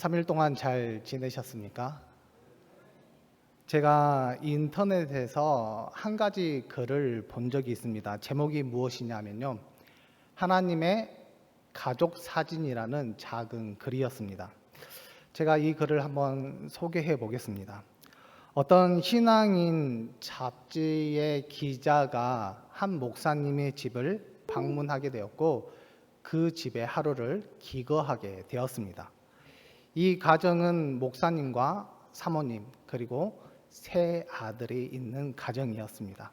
3일 동안 잘 지내셨습니까? 제가 인터넷에서 한 가지 글을 본 적이 있습니다. 제목이 무엇이냐면요. 하나님의 가족 사진이라는 작은 글이었습니다. 제가 이 글을 한번 소개해 보겠습니다. 어떤 신앙인 잡지의 기자가 한 목사님의 집을 방문하게 되었고 그 집에 하루를 기거하게 되었습니다. 이 가정은 목사님과 사모님 그리고 세 아들이 있는 가정이었습니다.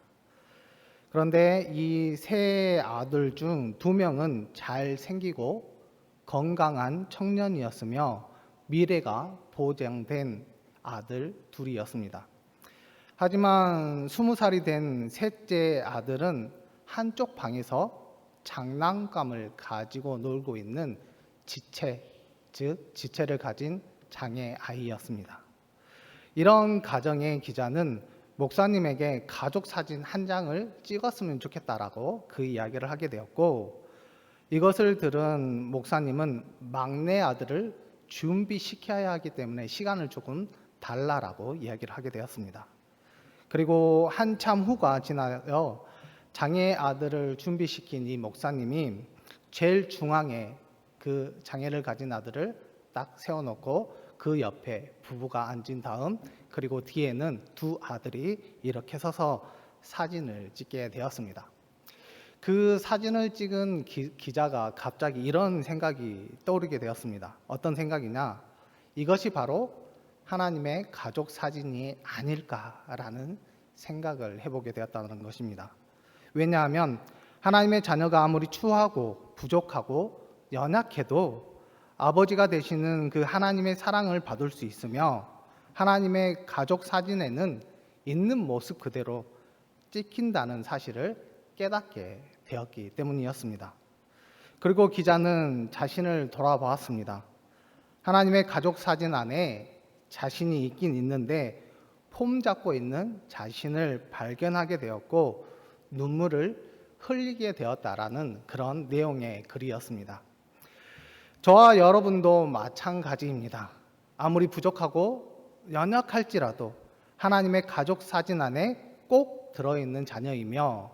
그런데 이 세 아들 중 2명은 잘생기고 건강한 청년이었으며 미래가 보장된 아들 둘이었습니다. 하지만 20살이 된 셋째 아들은 한쪽 방에서 장난감을 가지고 놀고 있는 지체, 즉 지체를 가진 장애 아이였습니다. 이런 가정의 기자는 목사님에게 가족 사진 한 장을 찍었으면 좋겠다라고 그 이야기를 하게 되었고, 이것을 들은 목사님은 막내 아들을 준비시켜야 하기 때문에 시간을 조금 달라라고 이야기를 하게 되었습니다. 그리고 한참 후가 지나요 장애 아들을 준비시킨 이 목사님이 제일 중앙에 그 장애를 가진 아들을 딱 세워놓고 그 옆에 부부가 앉은 다음 그리고 뒤에는 2 아들이 이렇게 서서 사진을 찍게 되었습니다. 그 사진을 찍은 기자가 갑자기 이런 생각이 떠오르게 되었습니다. 어떤 생각이냐? 이것이 바로 하나님의 가족 사진이 아닐까라는 생각을 해보게 되었다는 것입니다. 왜냐하면 하나님의 자녀가 아무리 추하고 부족하고 연약해도 아버지가 되시는 그 하나님의 사랑을 받을 수 있으며 하나님의 가족 사진에는 있는 모습 그대로 찍힌다는 사실을 깨닫게 되었기 때문이었습니다. 그리고 기자는 자신을 돌아보았습니다. 하나님의 가족 사진 안에 자신이 있긴 있는데 폼 잡고 있는 자신을 발견하게 되었고 눈물을 흘리게 되었다라는 그런 내용의 글이었습니다. 저와 여러분도 마찬가지입니다. 아무리 부족하고 연약할지라도 하나님의 가족 사진 안에 꼭 들어있는 자녀이며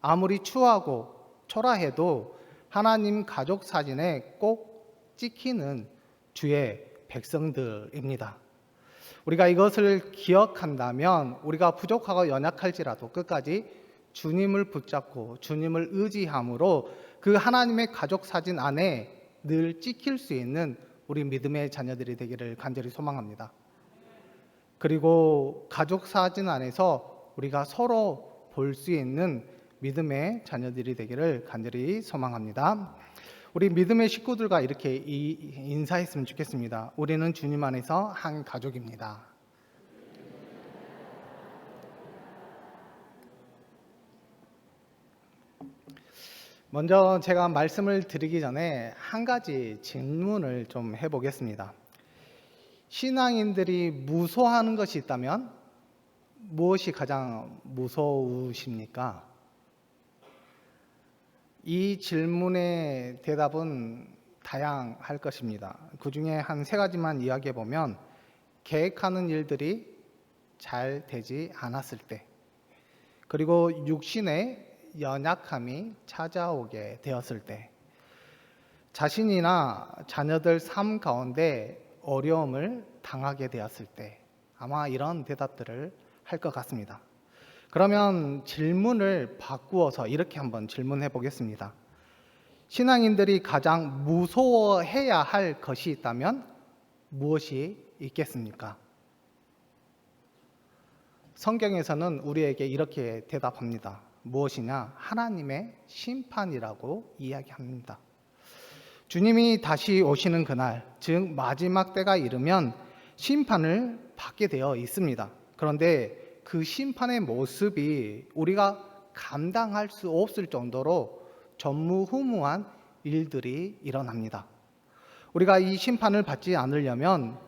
아무리 추하고 초라해도 하나님 가족 사진에 꼭 찍히는 주의 백성들입니다. 우리가 이것을 기억한다면 우리가 부족하고 연약할지라도 끝까지 주님을 붙잡고 주님을 의지함으로 그 하나님의 가족 사진 안에 늘 찍힐 수 있는 우리 믿음의 자녀들이 되기를 간절히 소망합니다. 그리고 가족 사진 안에서 우리가 서로 볼 수 있는 믿음의 자녀들이 되기를 간절히 소망합니다. 우리 믿음의 식구들과 이렇게 인사했으면 좋겠습니다. 우리는 주님 안에서 한 가족입니다. 먼저 제가 말씀을 드리기 전에 한 가지 질문을 좀 해보겠습니다. 신앙인들이 무서워하는 것이 있다면 무엇이 가장 무서우십니까? 이 질문의 대답은 다양할 것입니다. 그 중에 한 3가지만 이야기해 보면 계획하는 일들이 잘 되지 않았을 때, 그리고 육신의 연약함이 찾아오게 되었을 때, 자신이나 자녀들 삶 가운데 어려움을 당하게 되었을 때, 아마 이런 대답들을 할 것 같습니다. 그러면 질문을 바꾸어서 이렇게 한번 질문해 보겠습니다. 신앙인들이 가장 무서워해야 할 것이 있다면 무엇이 있겠습니까? 성경에서는 우리에게 이렇게 대답합니다. 무엇이냐? 하나님의 심판이라고 이야기합니다. 주님이 다시 오시는 그날, 즉 마지막 때가 이르면 심판을 받게 되어 있습니다. 그런데 그 심판의 모습이 우리가 감당할 수 없을 정도로 전무후무한 일들이 일어납니다. 우리가 이 심판을 받지 않으려면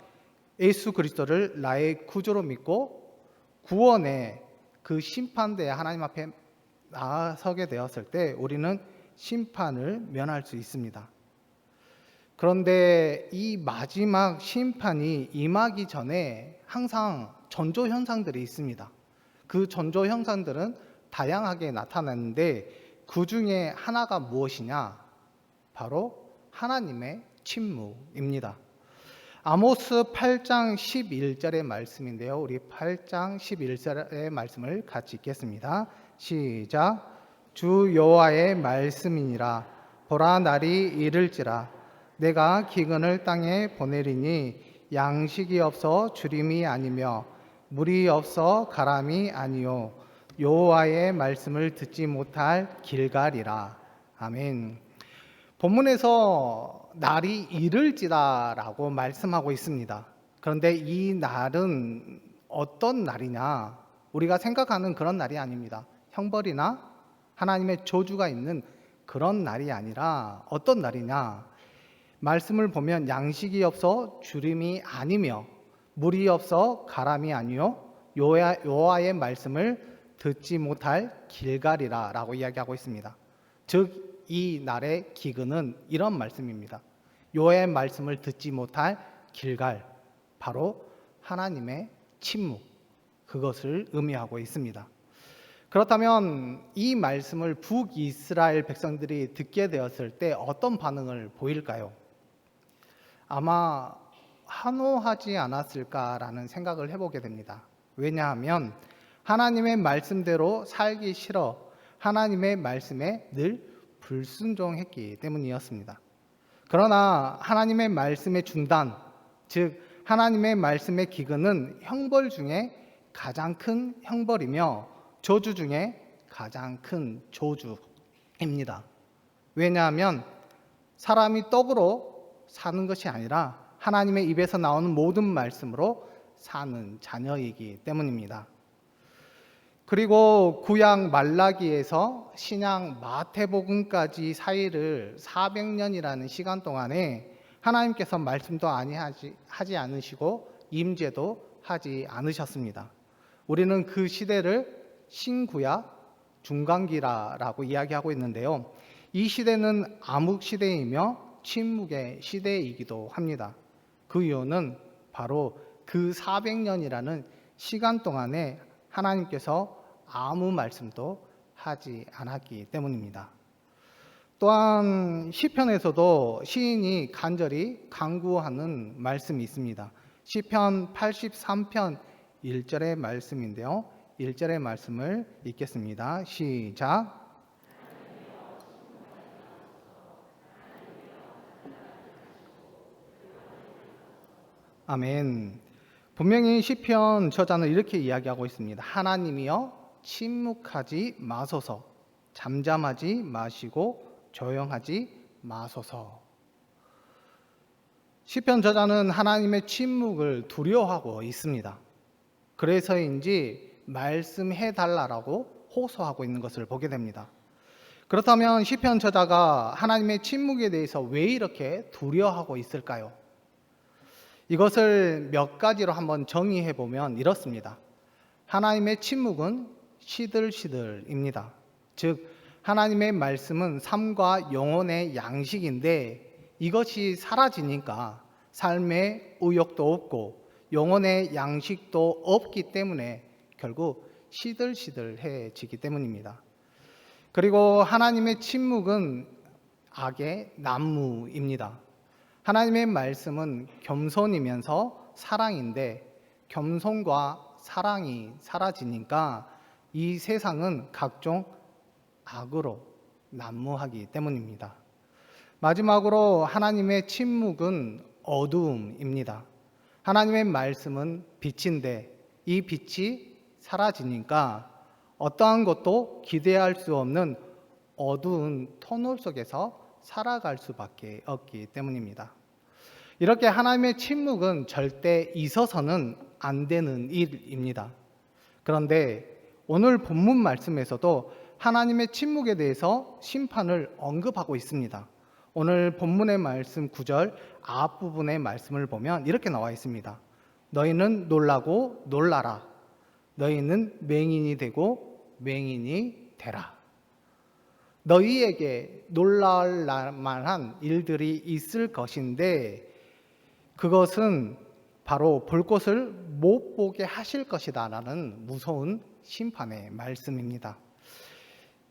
예수 그리스도를 나의 구주로 믿고 구원의 그 심판대에 하나님 앞에 나서게 되었을 때 우리는 심판을 면할 수 있습니다. 그런데 이 마지막 심판이 임하기 전에 항상 전조 현상들이 있습니다. 그 전조 현상들은 다양하게 나타나는데 그 중에 하나가 무엇이냐? 바로 하나님의 침묵입니다. 아모스 8장 11절의 말씀인데요. 우리 8장 11절의 말씀을 같이 읽겠습니다. 시작. 주 여호와의 말씀이니라. 보라, 날이 이를지라. 내가 기근을 땅에 보내리니 양식이 없어 주림이 아니며 물이 없어 가람이 아니요 여호와의 말씀을 듣지 못할 길갈이라. 아멘. 본문에서 날이 이를지라라고 말씀하고 있습니다. 그런데 이 날은 어떤 날이냐? 우리가 생각하는 그런 날이 아닙니다. 형벌이나 하나님의 저주가 있는 그런 날이 아니라 어떤 날이냐? 말씀을 보면 양식이 없어 주림이 아니며 물이 없어 가람이 아니요 여호와의 말씀을 듣지 못할 길갈이라 라고 이야기하고 있습니다. 즉 이 날의 기근은 이런 말씀입니다. 여호와의 말씀을 듣지 못할 길갈, 바로 하나님의 침묵, 그것을 의미하고 있습니다. 그렇다면 이 말씀을 북이스라엘 백성들이 듣게 되었을 때 어떤 반응을 보일까요? 아마 환호하지 않았을까라는 생각을 해보게 됩니다. 왜냐하면 하나님의 말씀대로 살기 싫어 하나님의 말씀에 늘 불순종했기 때문이었습니다. 그러나 하나님의 말씀의 중단, 즉 하나님의 말씀의 기근은 형벌 중에 가장 큰 형벌이며 저주 중에 가장 큰 저주입니다. 왜냐하면 사람이 떡으로 사는 것이 아니라 하나님의 입에서 나오는 모든 말씀으로 사는 자녀이기 때문입니다. 그리고 구약 말라기에서 신약 마태복음까지 사이를 400년이라는 시간 동안에 하나님께서 말씀도 하지 않으시고 임재도 하지 않으셨습니다. 우리는 그 시대를 신구약 중간기라고 이야기하고 있는데요. 이 시대는 암흑 시대이며 침묵의 시대이기도 합니다. 그 이유는 바로 그 400년이라는 시간 동안에 하나님께서 아무 말씀도 하지 않았기 때문입니다. 또한 시편에서도 시인이 간절히 간구하는 말씀이 있습니다. 시편 83편 1절의 말씀인데요. 1절의 말씀을 읽겠습니다. 시작. 아멘. 분명히 시편 저자는 이렇게 이야기하고 있습니다. 하나님이여 침묵하지 마소서, 잠잠하지 마시고 조용하지 마소서. 시편 저자는 하나님의 침묵을 두려워하고 있습니다. 그래서인지 말씀해 달라라고 호소하고 있는 것을 보게 됩니다. 그렇다면 시편 저자가 하나님의 침묵에 대해서 왜 이렇게 두려워하고 있을까요? 이것을 몇 가지로 한번 정의해 보면 이렇습니다. 하나님의 침묵은 시들시들입니다. 즉 하나님의 말씀은 삶과 영혼의 양식인데 이것이 사라지니까 삶의 의욕도 없고 영혼의 양식도 없기 때문에 결국 시들시들해지기 때문입니다. 그리고 하나님의 침묵은 악의 난무입니다. 하나님의 말씀은 겸손이면서 사랑인데 겸손과 사랑이 사라지니까 이 세상은 각종 악으로 난무하기 때문입니다. 마지막으로 하나님의 침묵은 어두움입니다. 하나님의 말씀은 빛인데 이 빛이 사라지니까 어떠한 것도 기대할 수 없는 어두운 터널 속에서 살아갈 수밖에 없기 때문입니다. 이렇게 하나님의 침묵은 절대 있어서는 안 되는 일입니다. 그런데 오늘 본문 말씀에서도 하나님의 침묵에 대해서 심판을 언급하고 있습니다. 오늘 본문의 말씀 9절 앞부분의 말씀을 보면 이렇게 나와 있습니다. 너희는 놀라고 놀라라. 너희는 맹인이 되고 맹인이 되라. 너희에게 놀랄 만한 일들이 있을 것인데 그것은 바로 볼 것을 못 보게 하실 것이다 라는 무서운 심판의 말씀입니다.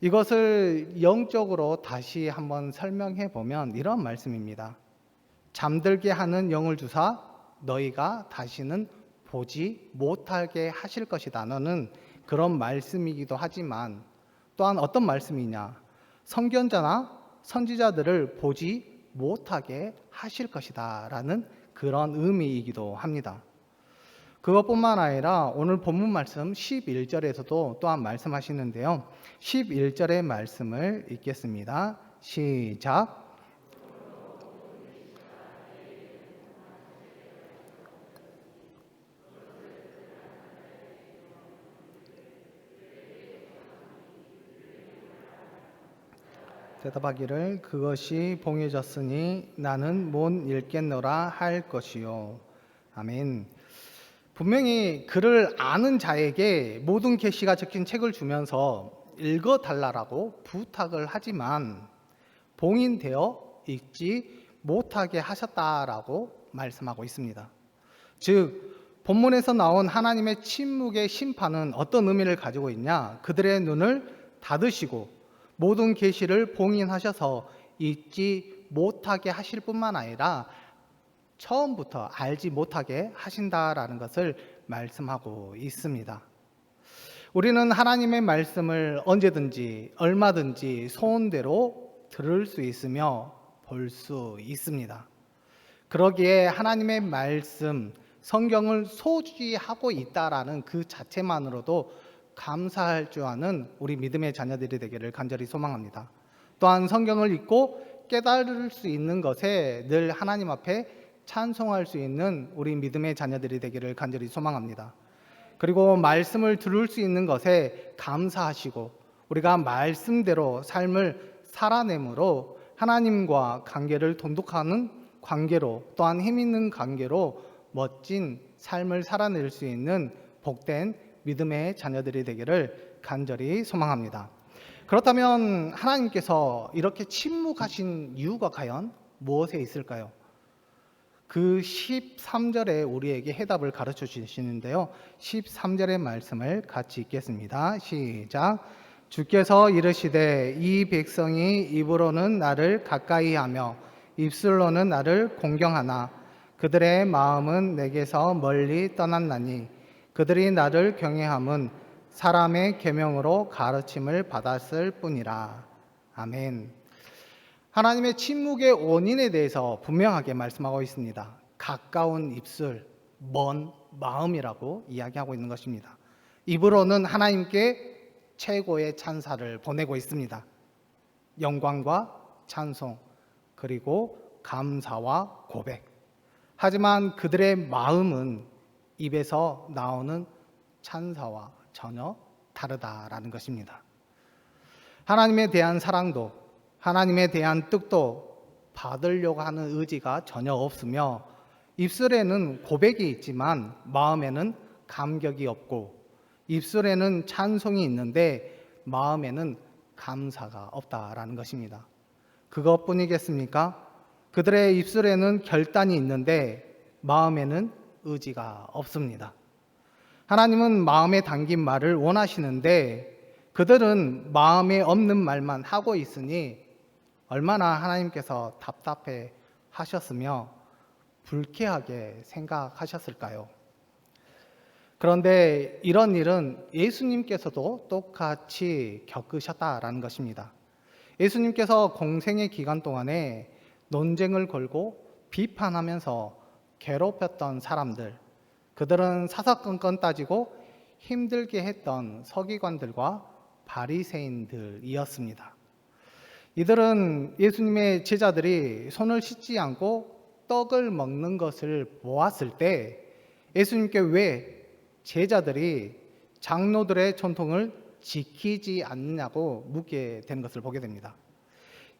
이것을 영적으로 다시 한번 설명해 보면 이런 말씀입니다. 잠들게 하는 영을 주사 너희가 다시는 보지 못하게 하실 것이다. 너는 그런 말씀이기도 하지만 또한 어떤 말씀이냐? 선견자나 선지자들을 보지 못하게 하실 것이다 라는 그런 의미이기도 합니다. 그것뿐만 아니라 오늘 본문 말씀 11절에서도 또한 말씀하시는데요. 11절의 말씀을 읽겠습니다. 시작. 대답하기를 그것이 봉해졌으니 나는 못 읽겠노라 할 것이요. 아멘. 분명히 그를 아는 자에게 모든 계시가 적힌 책을 주면서 읽어달라고 부탁을 하지만 봉인되어 읽지 못하게 하셨다라고 말씀하고 있습니다. 즉 본문에서 나온 하나님의 침묵의 심판은 어떤 의미를 가지고 있냐? 그들의 눈을 닫으시고 모든 계시를 봉인하셔서 읽지 못하게 하실 뿐만 아니라 처음부터 알지 못하게 하신다라는 것을 말씀하고 있습니다. 우리는 하나님의 말씀을 언제든지 얼마든지 소원대로 들을 수 있으며 볼 수 있습니다. 그러기에 하나님의 말씀, 성경을 소지하고 있다라는 그 자체만으로도 감사할 줄 아는 우리 믿음의 자녀들이 되기를 간절히 소망합니다. 또한 성경을 읽고 깨달을 수 있는 것에 늘 하나님 앞에 찬송할 수 있는 우리 믿음의 자녀들이 되기를 간절히 소망합니다. 그리고 말씀을 들을 수 있는 것에 감사하시고 우리가 말씀대로 삶을 살아내므로 하나님과 관계를 돈독하는 관계로 또한 힘있는 관계로 멋진 삶을 살아낼 수 있는 복된 믿음의 자녀들이 되기를 간절히 소망합니다. 그렇다면 하나님께서 이렇게 침묵하신 이유가 과연 무엇에 있을까요? 그 13절에 우리에게 해답을 가르쳐 주시는데요. 13절의 말씀을 같이 읽겠습니다. 시작. 주께서 이르시되 이 백성이 입으로는 나를 가까이 하며 입술로는 나를 공경하나 그들의 마음은 내게서 멀리 떠났나니 그들이 나를 경외함은 사람의 계명으로 가르침을 받았을 뿐이라. 아멘. 하나님의 침묵의 원인에 대해서 분명하게 말씀하고 있습니다. 가까운 입술, 먼 마음이라고 이야기하고 있는 것입니다. 입으로는 하나님께 최고의 찬사를 보내고 있습니다. 영광과 찬송, 그리고 감사와 고백. 하지만 그들의 마음은 입에서 나오는 찬사와 전혀 다르다라는 것입니다. 하나님에 대한 사랑도 하나님에 대한 뜻도 받으려고 하는 의지가 전혀 없으며 입술에는 고백이 있지만 마음에는 감격이 없고 입술에는 찬송이 있는데 마음에는 감사가 없다라는 것입니다. 그것뿐이겠습니까? 그들의 입술에는 결단이 있는데 마음에는 의지가 없습니다. 하나님은 마음에 담긴 말을 원하시는데 그들은 마음에 없는 말만 하고 있으니 얼마나 하나님께서 답답해 하셨으며 불쾌하게 생각하셨을까요? 그런데 이런 일은 예수님께서도 똑같이 겪으셨다라는 것입니다. 예수님께서 공생의 기간 동안에 논쟁을 걸고 비판하면서 괴롭혔던 사람들, 그들은 사사건건 따지고 힘들게 했던 서기관들과 바리새인들이었습니다. 이들은 예수님의 제자들이 손을 씻지 않고 떡을 먹는 것을 보았을 때 예수님께 왜 제자들이 장로들의 전통을 지키지 않느냐고 묻게 된 것을 보게 됩니다.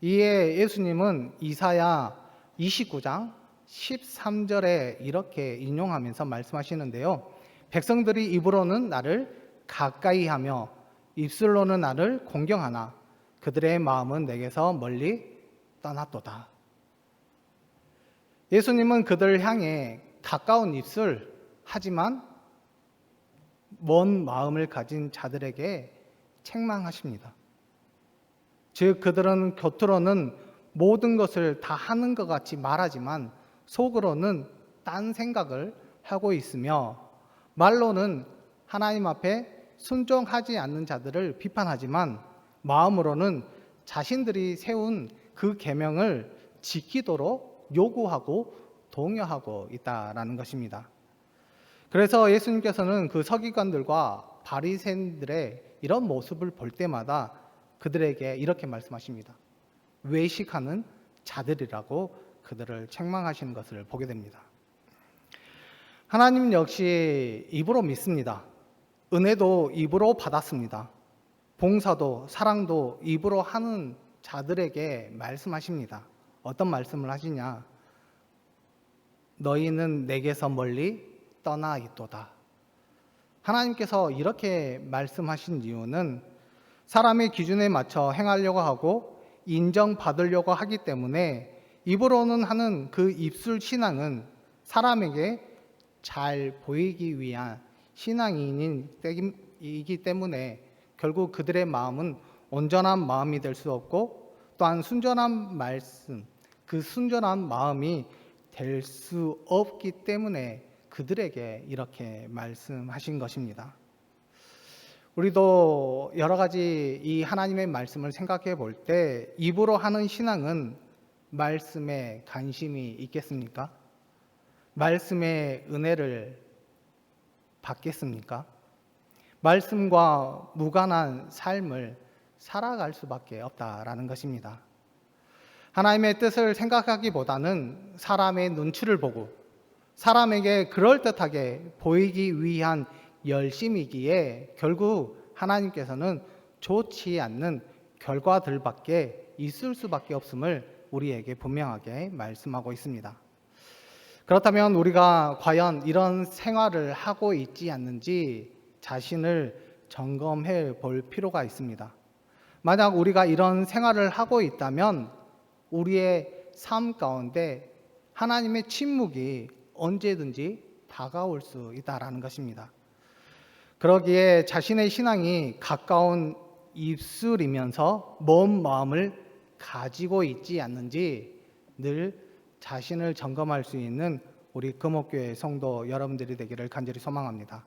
이에 예수님은 이사야 29장 13절에 이렇게 인용하면서 말씀하시는데요. 백성들이 입으로는 나를 가까이 하며 입술로는 나를 공경하나 그들의 마음은 내게서 멀리 떠났도다. 예수님은 그들을 향해 가까운 입술, 하지만 먼 마음을 가진 자들에게 책망하십니다. 즉 그들은 겉으로는 모든 것을 다 하는 것 같이 말하지만 속으로는 딴 생각을 하고 있으며, 말로는 하나님 앞에 순종하지 않는 자들을 비판하지만 마음으로는 자신들이 세운 그 계명을 지키도록 요구하고 독려하고 있다라는 것입니다. 그래서 예수님께서는 그 서기관들과 바리새인들의 이런 모습을 볼 때마다 그들에게 이렇게 말씀하십니다. 외식하는 자들이라고 그들을 책망하시는 것을 보게 됩니다. 하나님 역시 입으로 믿습니다. 은혜도 입으로 받았습니다. 봉사도 사랑도 입으로 하는 자들에게 말씀하십니다. 어떤 말씀을 하시냐? 너희는 내게서 멀리 떠나 있도다. 하나님께서 이렇게 말씀하신 이유는 사람의 기준에 맞춰 행하려고 하고 인정받으려고 하기 때문에 입으로는 하는 그 입술 신앙은 사람에게 잘 보이기 위한 신앙이기 때문에 결국 그들의 마음은 온전한 마음이 될 수 없고, 또한 순전한 말씀, 그 순전한 마음이 될 수 없기 때문에 그들에게 이렇게 말씀하신 것입니다. 우리도 여러 가지 이 하나님의 말씀을 생각해 볼 때 입으로 하는 신앙은 말씀에 관심이 있겠습니까? 말씀의 은혜를 받겠습니까? 말씀과 무관한 삶을 살아갈 수밖에 없다라는 것입니다. 하나님의 뜻을 생각하기보다는 사람의 눈치를 보고 사람에게 그럴듯하게 보이기 위한 열심이기에 결국 하나님께서는 좋지 않는 결과들밖에 있을 수밖에 없음을 우리에게 분명하게 말씀하고 있습니다. 그렇다면 우리가 과연 이런 생활을 하고 있지 않는지 자신을 점검해 볼 필요가 있습니다. 만약 우리가 이런 생활을 하고 있다면 우리의 삶 가운데 하나님의 침묵이 언제든지 다가올 수 있다라는 것입니다. 그러기에 자신의 신앙이 가까운 입술이면서 먼 마음을 가지고 있지 않는지 늘 자신을 점검할 수 있는 우리 금옥교회 성도 여러분들이 되기를 간절히 소망합니다.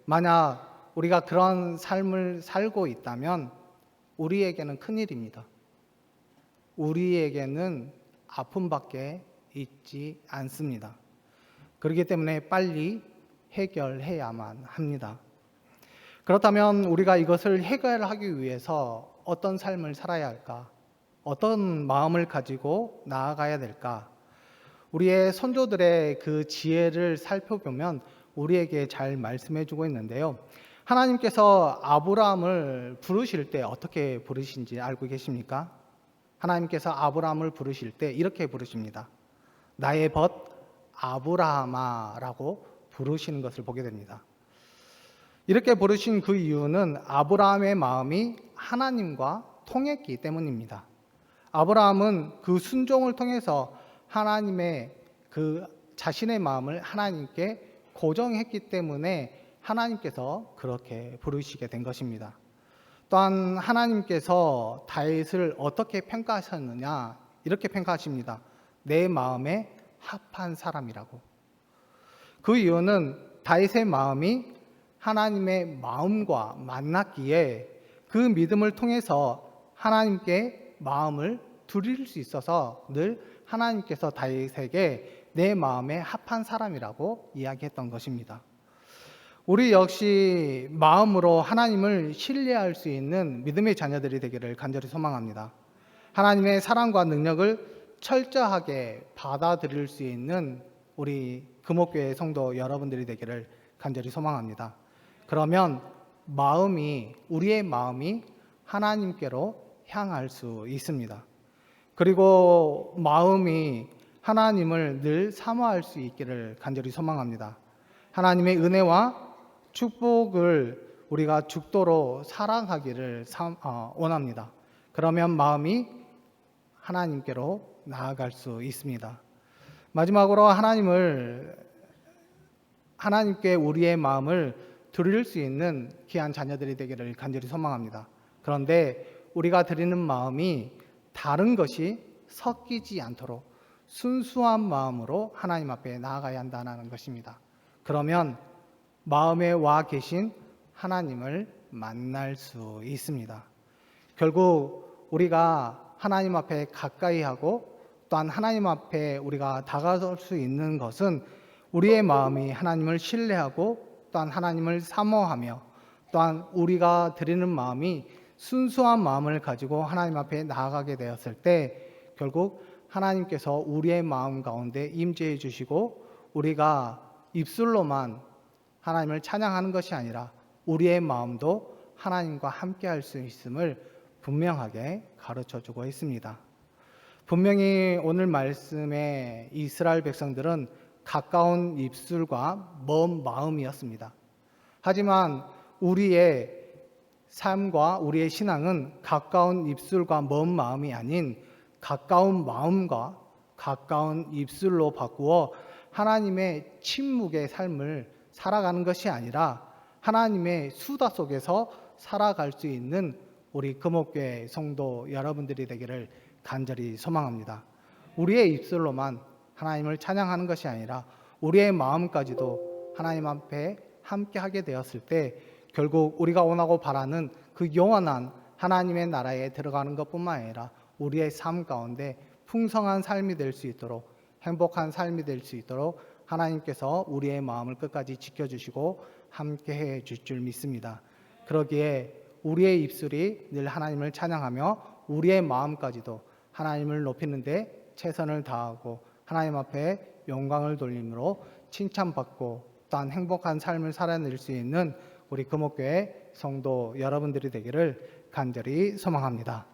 만약 우리가 그런 삶을 살고 있다면 우리에게는 큰일입니다. 우리에게는 아픔밖에 있지 않습니다. 그렇기 때문에 빨리 해결해야만 합니다. 그렇다면 우리가 이것을 해결하기 위해서 어떤 삶을 살아야 할까? 어떤 마음을 가지고 나아가야 될까? 우리의 선조들의 그 지혜를 살펴보면 우리에게 잘 말씀해 주고 있는데요. 하나님께서 아브라함을 부르실 때 어떻게 부르신지 알고 계십니까? 하나님께서 아브라함을 부르실 때 이렇게 부르십니다. 나의 벗 아브라함아라고 부르시는 것을 보게 됩니다. 이렇게 부르신 그 이유는 아브라함의 마음이 하나님과 통했기 때문입니다. 아브라함은 그 순종을 통해서 하나님의 그 자신의 마음을 하나님께 고정했기 때문에 하나님께서 그렇게 부르시게 된 것입니다. 또한 하나님께서 다윗을 어떻게 평가하셨느냐, 이렇게 평가하십니다. 내 마음에 합한 사람이라고. 그 이유는 다윗의 마음이 하나님의 마음과 만났기에 그 믿음을 통해서 하나님께 마음을 드릴 수 있어서 늘 하나님께서 다윗에게 내 마음에 합한 사람이라고 이야기했던 것입니다. 우리 역시 마음으로 하나님을 신뢰할 수 있는 믿음의 자녀들이 되기를 간절히 소망합니다. 하나님의 사랑과 능력을 철저하게 받아들일 수 있는 우리 금옥교회 성도 여러분들이 되기를 간절히 소망합니다. 그러면 우리의 마음이 하나님께로 향할 수 있습니다. 그리고 마음이 하나님을 늘 사모할 수 있기를 간절히 소망합니다. 하나님의 은혜와 축복을 우리가 죽도록 사랑하기를 원합니다. 그러면 마음이 하나님께로 나아갈 수 있습니다. 마지막으로 하나님께 우리의 마음을 드릴 수 있는 귀한 자녀들이 되기를 간절히 소망합니다. 그런데 우리가 드리는 마음이 다른 것이 섞이지 않도록 순수한 마음으로 하나님 앞에 나아가야 한다는 것입니다. 그러면 마음에 와 계신 하나님을 만날 수 있습니다. 결국 우리가 하나님 앞에 가까이 하고 또한 하나님 앞에 우리가 다가설 수 있는 것은 우리의 마음이 하나님을 신뢰하고 또한 하나님을 사모하며 또한 우리가 드리는 마음이 순수한 마음을 가지고 하나님 앞에 나아가게 되었을 때 결국 하나님께서 우리의 마음 가운데 임재해 주시고 우리가 입술로만 하나님을 찬양하는 것이 아니라 우리의 마음도 하나님과 함께 할 수 있음을 분명하게 가르쳐 주고 있습니다. 분명히 오늘 말씀에 이스라엘 백성들은 가까운 입술과 먼 마음이었습니다. 하지만 우리의 삶과 우리의 신앙은 가까운 입술과 먼 마음이 아닌 가까운 마음과 가까운 입술로 바꾸어 하나님의 침묵의 삶을 살아가는 것이 아니라 하나님의 수다 속에서 살아갈 수 있는 우리 금옥교회 성도 여러분들이 되기를 간절히 소망합니다. 우리의 입술로만 하나님을 찬양하는 것이 아니라 우리의 마음까지도 하나님 앞에 함께 하게 되었을 때 결국 우리가 원하고 바라는 그 영원한 하나님의 나라에 들어가는 것뿐만 아니라 우리의 삶 가운데 풍성한 삶이 될 수 있도록 행복한 삶이 될 수 있도록 하나님께서 우리의 마음을 끝까지 지켜주시고 함께해 주실 줄 믿습니다. 그러기에 우리의 입술이 늘 하나님을 찬양하며 우리의 마음까지도 하나님을 높이는 데 최선을 다하고 하나님 앞에 영광을 돌림으로 칭찬받고 또한 행복한 삶을 살아낼 수 있는 우리 금옥교회 성도 여러분들이 되기를 간절히 소망합니다.